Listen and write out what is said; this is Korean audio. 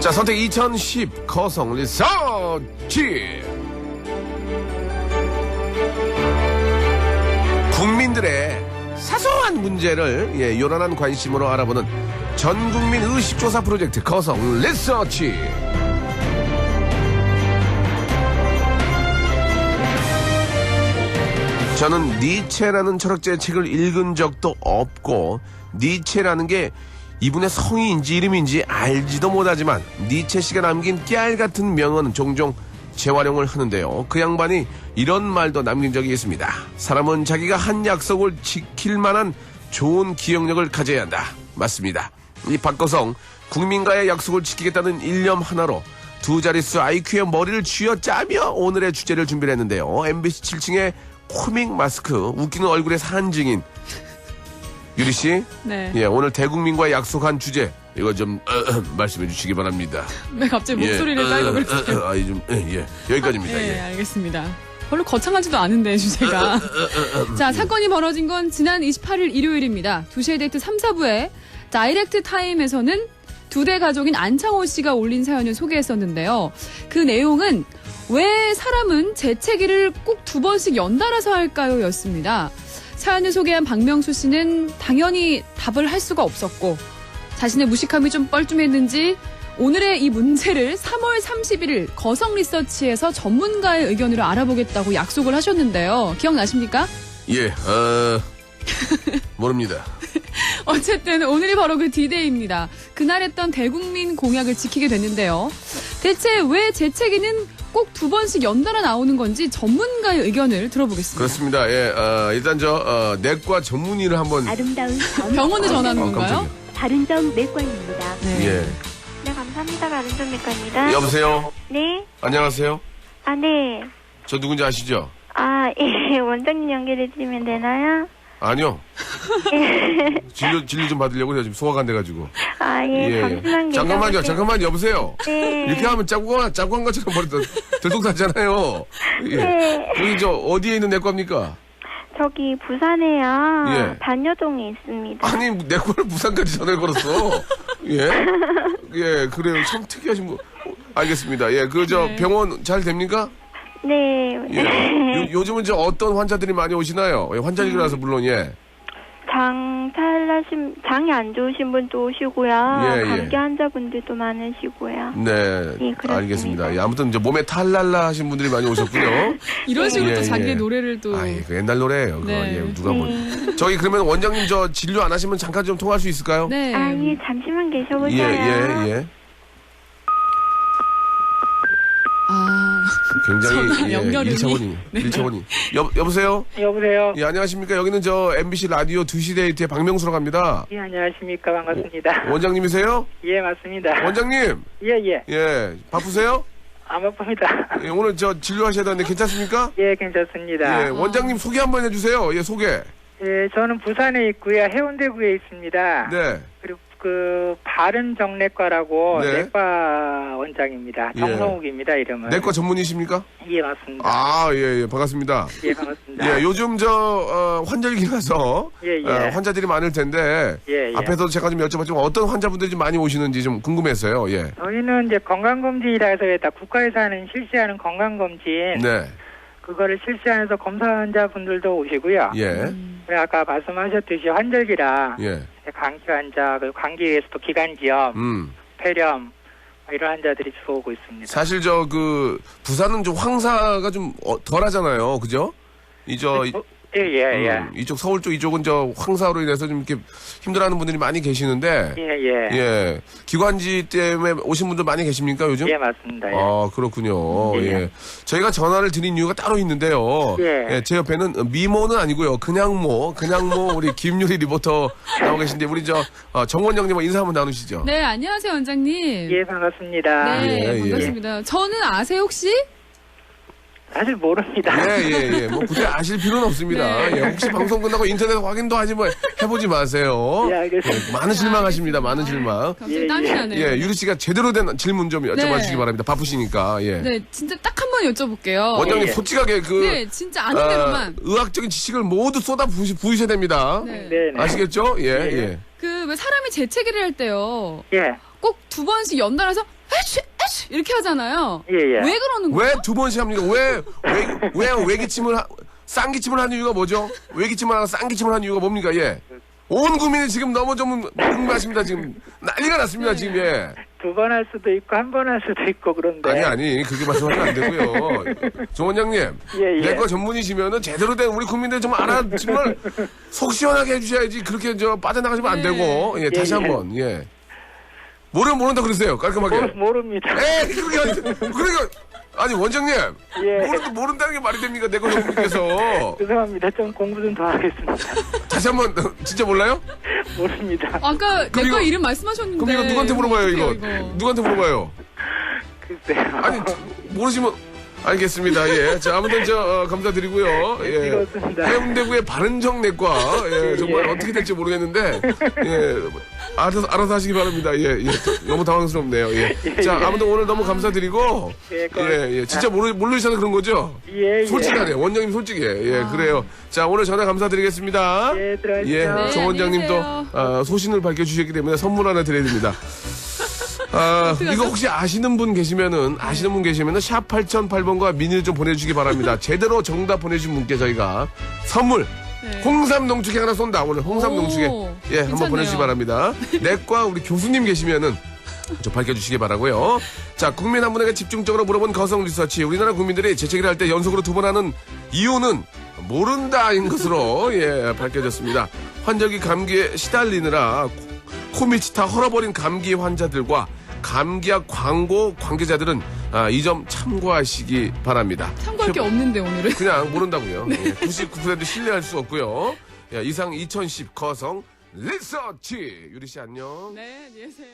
자, 선택 2010 거성 리서치. 국민들의 사소한 문제를 요란한 관심으로 알아보는 전국민 의식조사 프로젝트 거성 리서치. 저는 니체라는 철학자의 책을 읽은 적도 없고 니체라는 게 이분의 성의인지 이름인지 알지도 못하지만 니체 씨가 남긴 깨알 같은 명언은 종종 재활용을 하는데요. 그 양반이 이런 말도 남긴 적이 있습니다. 사람은 자기가 한 약속을 지킬 만한 좋은 기억력을 가져야 한다. 맞습니다. 이 박거성 국민과의 약속을 지키겠다는 일념 하나로 두 자릿수 IQ의 머리를 쥐어짜며 오늘의 주제를 준비를 했는데요. MBC 7층의 코믹 마스크 웃기는 얼굴의 산증인 유리 씨, 네. 예, 오늘 대국민과 약속한 주제 이거 좀 말씀해 주시기 바랍니다. 왜 갑자기 목소리를 깔고 그러세요? 여기까지입니다. 네, 예. 알겠습니다. 별로 거창하지도 않은데 주제가. 자, 사건이 벌어진 건 지난 28일 일요일입니다. 2시의 데이트 3, 4부에 다이렉트 타임에서는 두 대 가족인 안창호 씨가 올린 사연을 소개했었는데요. 그 내용은 왜 사람은 재채기를 꼭 2번씩 연달아서 할까요? 였습니다. 사연을 소개한 박명수 씨는 당연히 답을 할 수가 없었고 자신의 무식함이 좀 뻘쭘했는지 오늘의 이 문제를 3월 31일 거성 리서치에서 전문가의 의견으로 알아보겠다고 약속을 하셨는데요. 기억나십니까? 예, 모릅니다. 어쨌든 오늘이 바로 그 D-Day입니다. 그날 했던 대국민 공약을 지키게 됐는데요. 대체 왜 재채기는 꼭 2번씩 연달아 나오는 건지 전문가의 의견을 들어보겠습니다. 그렇습니다. 예, 일단 내과 전문의를 한번. 아름다운 병원에 전화하는 건가요? 깜짝이야. 바른정 내과입니다. 네. 예. 네, 감사합니다. 바른정 내과입니다. 여보세요? 네. 안녕하세요? 아, 네. 저 누군지 아시죠? 아, 예. 원장님 연결해드리면 되나요? 아니요. 진료 좀 받으려고 제가 지금 소화가 안 돼가지고. 아, 예. 잠시만 잠깐만요. 여보세요? 네. 이렇게 하면 짜고 한 것처럼 머리 들썩하잖아요. 예. 네. 여기 어디에 있는 내과입니까? 저기 부산에요. 예. 반여동에 있습니다. 아니, 내과를 부산까지 전화를 걸었어. 예? 예, 그래요. 참 특이하신 분. 알겠습니다. 예, 네. 병원 잘 됩니까? 네. 예. 요즘은 어떤 환자들이 많이 오시나요? 예, 환자들이라서 물론, 예. 장이 안 좋으신 분도 오시고요. 예, 예. 감기 환자분들도 많으시고요. 네, 예, 그렇습니다. 알겠습니다. 예, 아무튼 몸에 탈랄라 하신 분들이 많이 오셨군요. 이런 식으로 예, 또 자기의 예. 노래를 또. 그 옛날 노래예요. 그거. 네. 예, 누가 저기 그러면 원장님 진료 안 하시면 잠깐 좀 통화할 수 있을까요? 네. 아, 예. 잠시만 계셔보세요. 예. 아, 굉장히 전화 연결음이. 1차원이. 네. 1차원이. 여보세요? 여보세요? 예, 안녕하십니까? 여기는 MBC 라디오 2시 데이트의 박명수라고 합니다. 예, 안녕하십니까. 반갑습니다. 원장님이세요? 예, 맞습니다. 원장님! 예. 예, 바쁘세요? 안 바쁩니다. 예, 오늘 진료하셔야 되는데 괜찮습니까? 예, 괜찮습니다. 예, 원장님 소개 한번 해주세요. 예, 소개. 예, 저는 부산에 있고요. 해운대구에 있습니다. 네. 그리고 바른정내과라고 네. 내과 원장입니다. 예. 정성욱입니다, 이름은. 내과 전문의십니까? 예, 맞습니다. 아, 예, 반갑습니다. 예, 반갑습니다. 예, 요즘 환절기라서 예. 환자들이 많을 텐데 예. 앞에서 제가 좀 여쭤봤지만 어떤 환자분들이 좀 많이 오시는지 좀 궁금해서요. 예. 저희는 이제 건강검진이라 해서 국가에서 실시하는 건강검진. 네. 그거를 실시하면서 검사 환자분들도 오시고요. 예. 그리고 아까 말씀하셨듯이 환절기라 예. 감기 환자, 그리고 감기에서 또 기관지염, 폐렴 이런 환자들이 주로 오고 있습니다. 사실 부산은 좀 황사가 좀 덜하잖아요. 그죠? 예. 이쪽 서울 쪽 이쪽은 황사로 인해서 좀 이렇게 힘들어하는 분들이 많이 계시는데 예. 예. 기관지 때문에 오신 분들 많이 계십니까, 요즘? 예, 맞습니다. 예. 아, 그렇군요. 예. 예. 저희가 전화를 드린 이유가 따로 있는데요. 예. 제 옆에는 미모는 아니고요. 그냥 우리 김유리 리포터 나오고 계신데, 우리 정원장님 인사 한번 나누시죠. 네, 안녕하세요, 원장님. 예, 반갑습니다. 네, 예. 반갑습니다. 저는 아세요, 혹시? 사실 모릅니다. 예. 굳이 아실 필요는 없습니다. 네. 예, 혹시 방송 끝나고 인터넷 확인도 해보지 마세요. 예, 알겠습니다. 많은 실망하십니다. 많은 실망. 갑자기 땀이 나네요. 예, 유리 씨가 제대로 된 질문 좀 여쭤봐 네. 주시기 바랍니다. 바쁘시니까. 예. 네, 진짜 딱 한 번 여쭤볼게요. 원장님 예. 솔직하게 네, 진짜 아는 대로만. 의학적인 지식을 모두 쏟아 부으셔야 됩니다. 네. 네. 아시겠죠? 예. 예. 왜 사람이 재채기를 할 때요. 예. 꼭 2번씩 연달아서 에취 이렇게 하잖아요. 예, 예. 왜 그러는 거예요? 왜 두 번씩 합니까? 왜 외기침을 쌍기침을 하는 이유가 뭐죠? 외기침을 하고 쌍기침을 하는 이유가 뭡니까? 예. 온 국민이 지금 너무 좀 궁금하십니다. 지금 난리가 났습니다. 지금 예. 2번 할 수도 있고 1번 할 수도 있고 그런데. 아니 그렇게 말씀하시면 안 되고요. 조 원장님, 예, 예. 내과 전문이시면은 제대로 된 우리 국민들 좀 정말 속 시원하게 해주셔야지 그렇게 빠져나가시면 안 네. 되고 예, 다시 예. 한번 예. 모른다 그러세요. 깔끔하게. 모릅니다. 에이 그러니까 아니 원장님 예. 모른다는 게 말이 됩니까? 내과 전문님께서 죄송합니다. 좀 공부 좀 더 하겠습니다. 다시 한번 진짜 몰라요? 모릅니다. 아까 그럼 내과 이거- 이름 말씀하셨는데. 그럼 이거 누구한테 물어봐요 이거? 어떡해요, 누구한테 물어봐요? 글쎄요. 아니 모르시면 알겠습니다. 예. 자 아무튼 감사드리고요. 예. 즐거웠습니다. 해운대구의 바른정내과 예, 정말 예. 어떻게 될지 모르겠는데 예. 알아서 하시기 바랍니다. 예, 예. 너무 당황스럽네요. 예. 자 아무튼 오늘 너무 감사드리고 예, 고맙습니다. 예. 진짜 모르셔서 그런 거죠? 예, 예. 솔직하네. 원장님 솔직해. 예, 그래요. 자 오늘 전화 감사드리겠습니다. 예, 들어가십시오. 예, 네, 조 원장님도 안녕히 계세요. 소신을 밝혀주셨기 때문에 선물 하나 드려야 됩니다. 이거 혹시 아시는 분 계시면은 샵 8008번과 미니를 좀 보내주시기 바랍니다. 제대로 정답 보내주신 분께 저희가 선물 네. 홍삼 농축액 하나 쏜다. 오늘 홍삼 오, 농축액 예 한번 괜찮네요. 보내주시기 바랍니다. 내과 우리 교수님 계시면은 좀 밝혀주시기 바라고요. 자 국민 한 분에게 집중적으로 물어본 거성 리서치. 우리나라 국민들이 재채기를 할 때 연속으로 2번 하는 이유는 모른다인 것으로 예 밝혀졌습니다. 환절기 감기에 시달리느라 코밑이 다 헐어버린 감기 환자들과 감기약 광고 관계자들은 이 점 참고하시기 바랍니다. 참고할 게 없는데 오늘은. 그냥 모른다고요. 99% 신뢰할 수 없고요. 이상 2010 거성 리서치 유리 씨 안녕. 네, 안녕히 계세요.